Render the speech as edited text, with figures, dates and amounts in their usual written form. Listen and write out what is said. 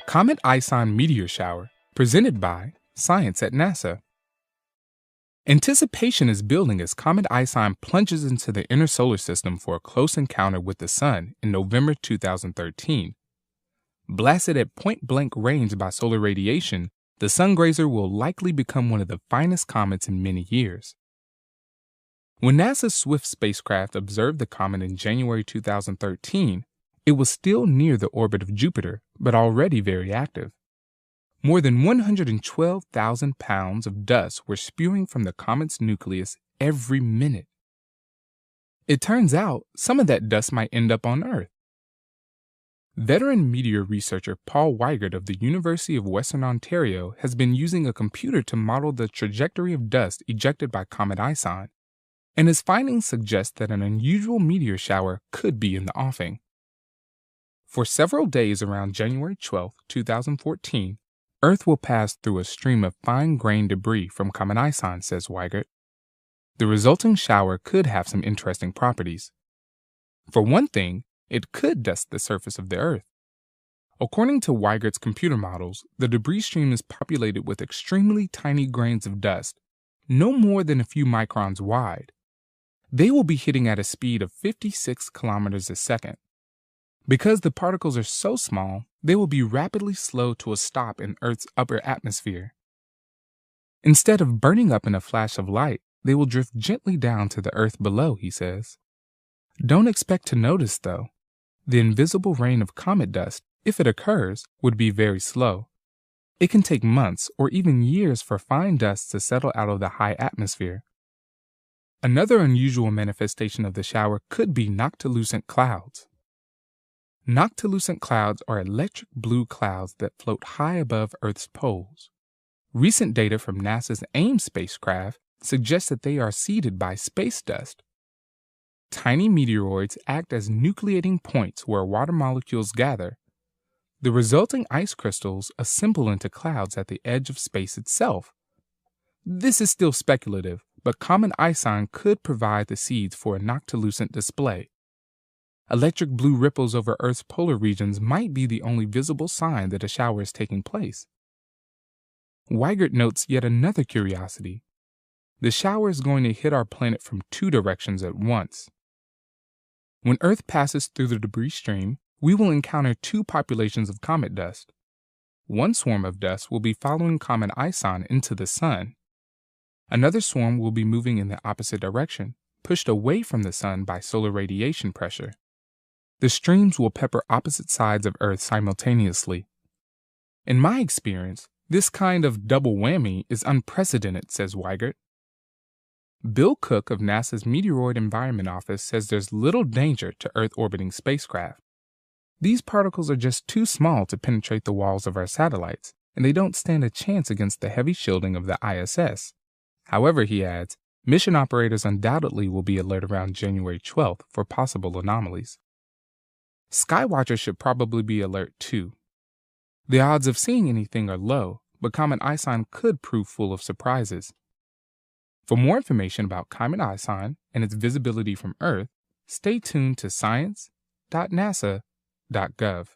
Comet ISON meteor shower, presented by Science at NASA. Anticipation is building as Comet ISON plunges into the inner solar system for a close encounter with the Sun in November 2013. Blasted at point-blank range by solar radiation, the sun grazer will likely become one of the finest comets in many years. When NASA's Swift spacecraft observed the comet in January 2013, it was still near the orbit of Jupiter, but already very active. More than 112,000 pounds of dust were spewing from the comet's nucleus every minute. It turns out some of that dust might end up on Earth. Veteran meteor researcher Paul Weigert of the University of Western Ontario has been using a computer to model the trajectory of dust ejected by Comet ISON, and his findings suggest that an unusual meteor shower could be in the offing. For several days around January 12, 2014, Earth will pass through a stream of fine-grained debris from Comet ISON, says Weigert. The resulting shower could have some interesting properties. For one thing, it could dust the surface of the Earth. According to Weigert's computer models, the debris stream is populated with extremely tiny grains of dust, no more than a few microns wide. They will be hitting at a speed of 56 kilometers a second. Because the particles are so small, they will be rapidly slowed to a stop in Earth's upper atmosphere. Instead of burning up in a flash of light, they will drift gently down to the Earth below, he says. Don't expect to notice, though. The invisible rain of comet dust, if it occurs, would be very slow. It can take months or even years for fine dust to settle out of the high atmosphere. Another unusual manifestation of the shower could be noctilucent clouds. Noctilucent clouds are electric blue clouds that float high above Earth's poles. Recent data from NASA's AIM spacecraft suggests that they are seeded by space dust. Tiny meteoroids act as nucleating points where water molecules gather. The resulting ice crystals assemble into clouds at the edge of space itself. This is still speculative, but Comet ISON could provide the seeds for a noctilucent display. Electric blue ripples over Earth's polar regions might be the only visible sign that a shower is taking place. Weigert notes yet another curiosity. The shower is going to hit our planet from two directions at once. When Earth passes through the debris stream, we will encounter two populations of comet dust. One swarm of dust will be following Comet ISON into the Sun. Another swarm will be moving in the opposite direction, pushed away from the Sun by solar radiation pressure. The streams will pepper opposite sides of Earth simultaneously. In my experience, this kind of double whammy is unprecedented, says Weigert. Bill Cook of NASA's Meteoroid Environment Office says there's little danger to Earth-orbiting spacecraft. These particles are just too small to penetrate the walls of our satellites, and they don't stand a chance against the heavy shielding of the ISS. However, he adds, mission operators undoubtedly will be alert around January 12th for possible anomalies. Skywatchers should probably be alert too. The odds of seeing anything are low, but Comet ISON could prove full of surprises. For more information about Comet ISON and its visibility from Earth, stay tuned to science.nasa.gov.